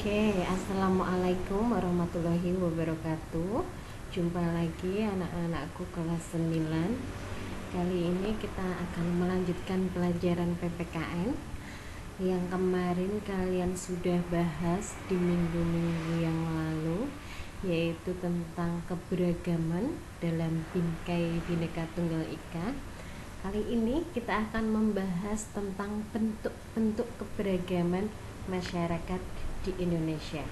Assalamualaikum warahmatullahi wabarakatuh. Jumpa lagi anak-anakku kelas 9. Kali ini kita akan melanjutkan pelajaran PPKN yang kemarin kalian sudah bahas di minggu-minggu yang lalu, yaitu tentang keberagaman dalam bingkai Bhinneka Tunggal Ika. Kali ini kita akan membahas tentang bentuk-bentuk keberagaman masyarakat di Indonesia.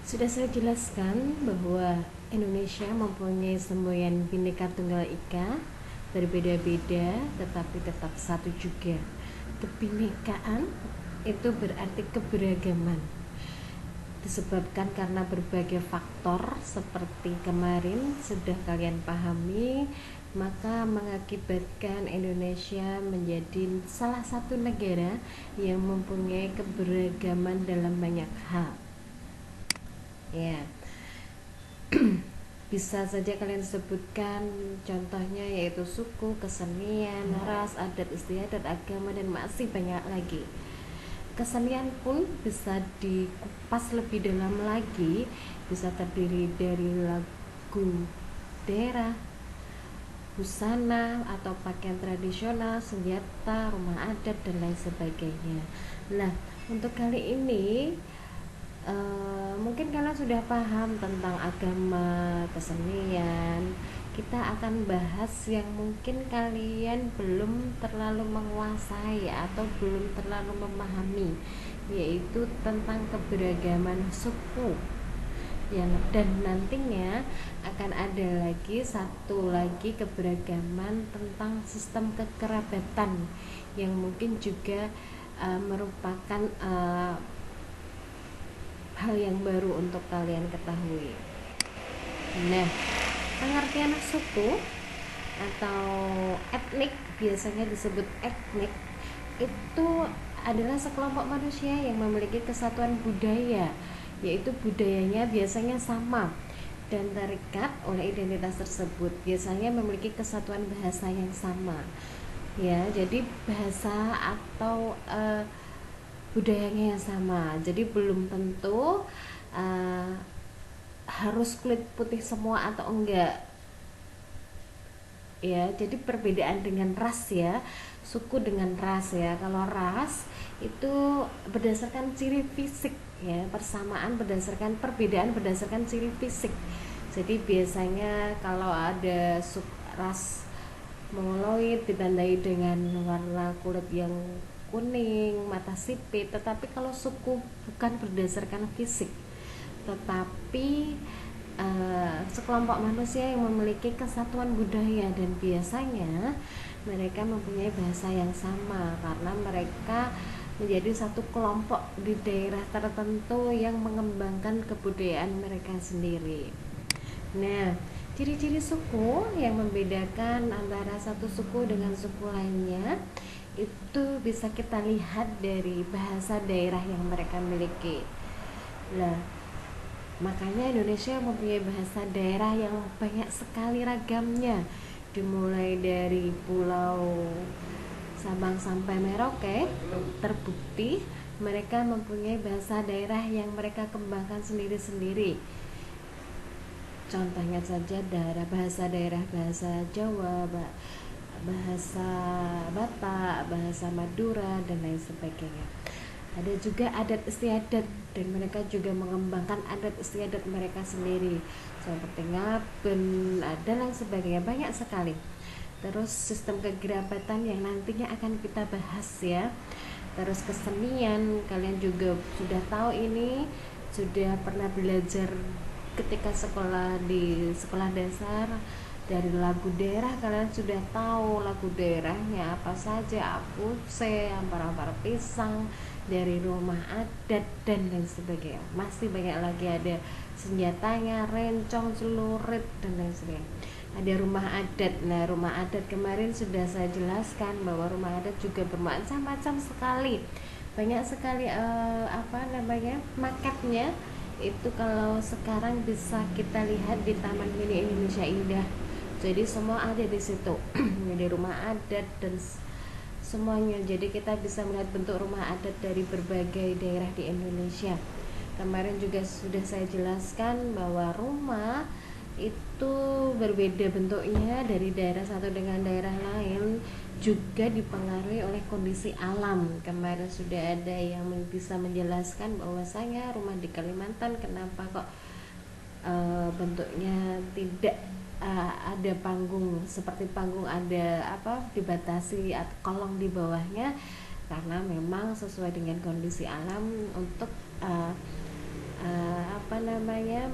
Sudah saya jelaskan bahwa Indonesia mempunyai semboyan Bhinneka Tunggal Ika, berbeda-beda tetapi tetap satu juga. Kebinekaan itu berarti keberagaman, disebabkan karena berbagai faktor seperti kemarin sudah kalian pahami, maka mengakibatkan Indonesia menjadi salah satu negara yang mempunyai keberagaman dalam banyak hal. Bisa saja kalian sebutkan contohnya, yaitu suku, kesenian, ras, adat istiadat, agama, dan masih banyak lagi. Kesenian pun bisa dikupas lebih dalam lagi, bisa terdiri dari lagu daerah, busana atau pakaian tradisional, senjata, rumah adat, dan lain sebagainya. Nah, untuk kali ini mungkin kalian sudah paham tentang agama, kesenian. Kita akan bahas yang mungkin kalian belum terlalu menguasai atau belum terlalu memahami, yaitu tentang keberagaman suku. Dan nantinya akan ada satu lagi keberagaman tentang sistem kekerabatan yang mungkin juga merupakan hal yang baru untuk kalian ketahui. Nah, pengertian suku atau etnik, biasanya disebut etnik, itu adalah sekelompok manusia yang memiliki kesatuan budaya, yaitu budayanya biasanya sama dan terikat oleh identitas tersebut. Biasanya memiliki kesatuan bahasa yang sama, ya. Jadi bahasa atau budayanya yang sama. Jadi belum tentu harus kulit putih semua atau enggak, ya. Jadi perbedaan dengan ras, ya, suku dengan ras, ya. Kalau ras itu berdasarkan ciri fisik, ya, persamaan berdasarkan perbedaan berdasarkan ciri fisik. Jadi biasanya kalau ada ras mongoloid ditandai dengan warna kulit yang kuning, mata sipit. Tetapi kalau suku bukan berdasarkan fisik, tetapi sekelompok manusia yang memiliki kesatuan budaya, dan biasanya mereka mempunyai bahasa yang sama karena mereka menjadi satu kelompok di daerah tertentu yang mengembangkan kebudayaan mereka sendiri. Nah, ciri-ciri suku yang membedakan antara satu suku dengan suku lainnya itu bisa kita lihat dari bahasa daerah yang mereka miliki. Nah, makanya Indonesia mempunyai bahasa daerah yang banyak sekali ragamnya, dimulai dari Pulau Sabang sampai Merauke. Terbukti mereka mempunyai bahasa daerah yang mereka kembangkan sendiri-sendiri. Contohnya saja bahasa daerah, bahasa Jawa, bahasa Batak, bahasa Madura, dan lain sebagainya. Ada juga adat istiadat, dan mereka juga mengembangkan adat istiadat mereka sendiri, seperti ngaben, dan lain sebagainya, banyak sekali. Terus sistem kekerabatan yang nantinya akan kita bahas, ya. Terus kesenian, kalian juga sudah tahu ini, sudah pernah belajar ketika di sekolah dasar. Dari lagu daerah kalian sudah tahu lagu daerahnya apa saja, apuse, ampar-ampar pisang, dari rumah adat, dan lain sebagainya. Masih banyak lagi, ada senjatanya, rencong, celurit, dan lain sebagainya. Ada rumah adat. Nah, rumah adat kemarin sudah saya jelaskan bahwa rumah adat juga bermacam-macam sekali, banyak sekali maketnya. Itu kalau sekarang bisa kita lihat di Taman Mini Indonesia Indah. Jadi semua ada di situ. Di rumah adat dan semuanya. Jadi kita bisa melihat bentuk rumah adat dari berbagai daerah di Indonesia. Kemarin juga sudah saya jelaskan bahwa rumah itu berbeda bentuknya dari daerah satu dengan daerah lain, juga dipengaruhi oleh kondisi alam. Kemarin sudah ada yang bisa menjelaskan bahwasanya rumah di Kalimantan kenapa kok bentuknya tidak ada panggung, seperti panggung ada dibatasi atau kolong di bawahnya, karena memang sesuai dengan kondisi alam untuk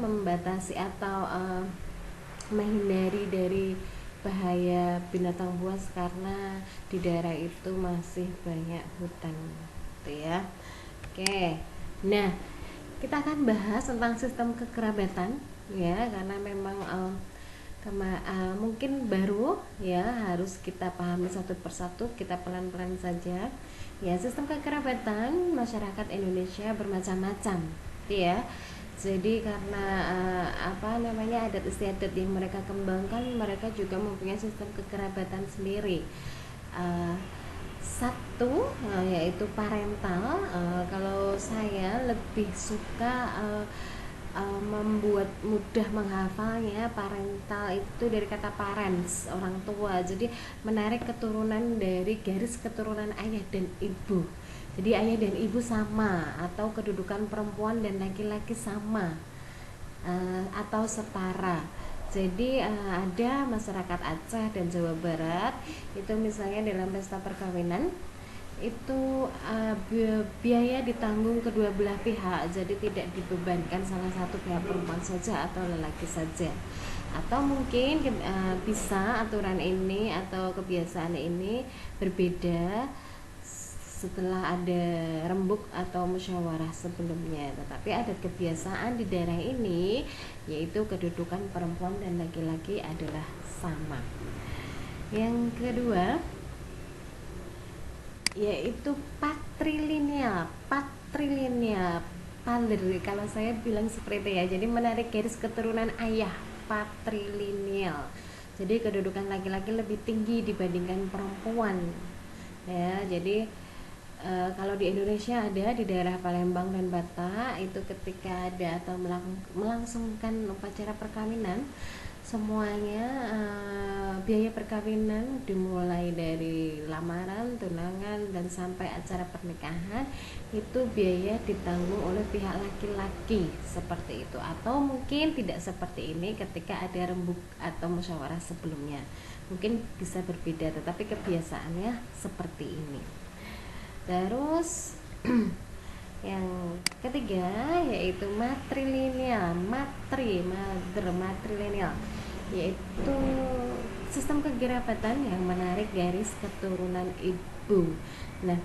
membatasi atau menghindari dari bahaya binatang buas, karena di daerah itu masih banyak hutan gitu ya. Oke, nah kita akan bahas tentang sistem kekerabatan ya, karena memang mungkin baru ya, harus kita pahami satu persatu, kita pelan-pelan saja ya. Sistem kekerabatan masyarakat Indonesia bermacam-macam ya. Jadi karena adat istiadat yang mereka kembangkan, mereka juga mempunyai sistem kekerabatan sendiri. Satu yaitu parental. Kalau saya lebih suka membuat mudah menghafalnya. Parental itu dari kata parents, orang tua. Jadi menarik keturunan dari garis keturunan ayah dan ibu. Jadi ayah dan ibu sama, atau kedudukan perempuan dan laki-laki sama atau setara. Jadi ada masyarakat Aceh dan Jawa Barat itu misalnya dalam pesta perkawinan itu biaya ditanggung kedua belah pihak, jadi tidak dibebankan salah satu pihak, perempuan saja atau lelaki saja. Atau mungkin bisa aturan ini atau kebiasaan ini berbeda setelah ada rembuk atau musyawarah sebelumnya, tetapi adat kebiasaan di daerah ini yaitu kedudukan perempuan dan laki-laki adalah sama. Yang kedua yaitu patrilineal. Kalau saya bilang seperti itu ya, jadi menarik garis keturunan ayah, patrilineal. Jadi kedudukan laki-laki lebih tinggi dibandingkan perempuan ya. Jadi kalau di Indonesia ada di daerah Palembang dan Batak, itu ketika ada atau melangsungkan upacara perkawinan, semuanya biaya perkawinan dimulai dari lamaran, tunangan, dan sampai acara pernikahan itu biaya ditanggung oleh pihak laki-laki, seperti itu. Atau mungkin tidak seperti ini ketika ada rembuk atau musyawarah sebelumnya, mungkin bisa berbeda, tetapi kebiasaannya seperti ini. Terus yang ketiga yaitu matrilineal. Matrilineal yaitu sistem kekerabatan yang menarik garis keturunan ibu. Nah,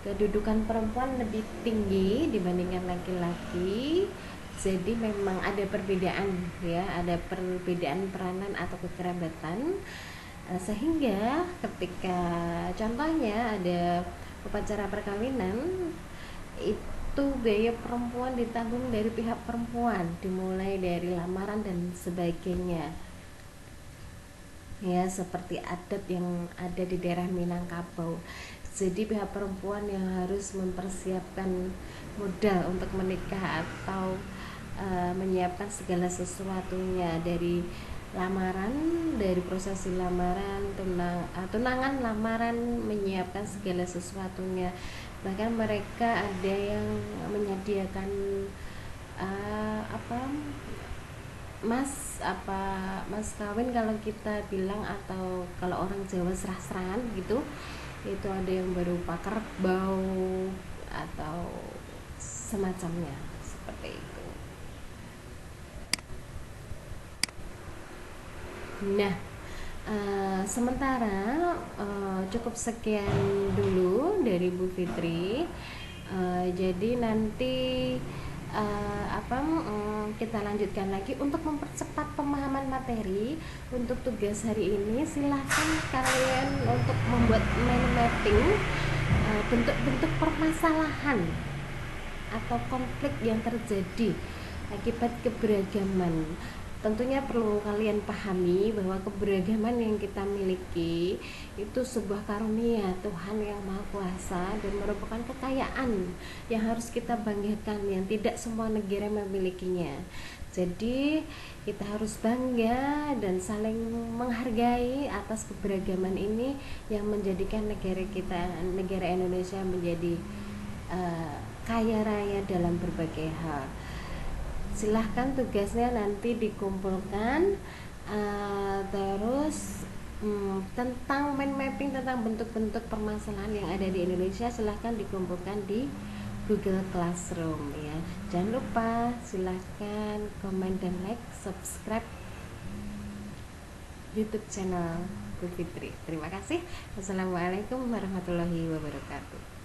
kedudukan perempuan lebih tinggi dibandingkan laki-laki, jadi memang ada perbedaan ya, ada perbedaan peranan atau kekerabatan, sehingga ketika contohnya ada upacara perkawinan, itu biaya perempuan ditanggung dari pihak perempuan, dimulai dari lamaran dan sebagainya ya, seperti adat yang ada di daerah Minangkabau. Jadi pihak perempuan yang harus mempersiapkan modal untuk menikah atau menyiapkan segala sesuatunya, dari lamaran, dari prosesi lamaran, tunangan, lamaran, menyiapkan segala sesuatunya. Bahkan mereka ada yang menyediakan mas kawin kalau kita bilang, atau kalau orang Jawa serah-serahan gitu, itu ada yang berupa kerbau atau semacamnya seperti itu. Nah, sementara cukup sekian dulu dari Bu Fitri. Jadi nanti kita lanjutkan lagi untuk mempercepat pemahaman materi. Untuk tugas hari ini silahkan kalian untuk membuat mind mapping bentuk-bentuk permasalahan atau konflik yang terjadi akibat keberagaman Tentunya perlu kalian pahami bahwa keberagaman yang kita miliki itu sebuah karunia Tuhan yang Maha Kuasa dan merupakan kekayaan yang harus kita banggakan, yang tidak semua negara memilikinya. Jadi kita harus bangga dan saling menghargai atas keberagaman ini yang menjadikan negara kita, negara Indonesia menjadi kaya raya dalam berbagai hal. Silahkan tugasnya nanti dikumpulkan, terus tentang mind mapping tentang bentuk-bentuk permasalahan yang ada di Indonesia silahkan dikumpulkan di Google Classroom ya. Jangan lupa silahkan komen dan like, subscribe YouTube channel Bu Fitri. Terima kasih. Wassalamualaikum warahmatullahi wabarakatuh.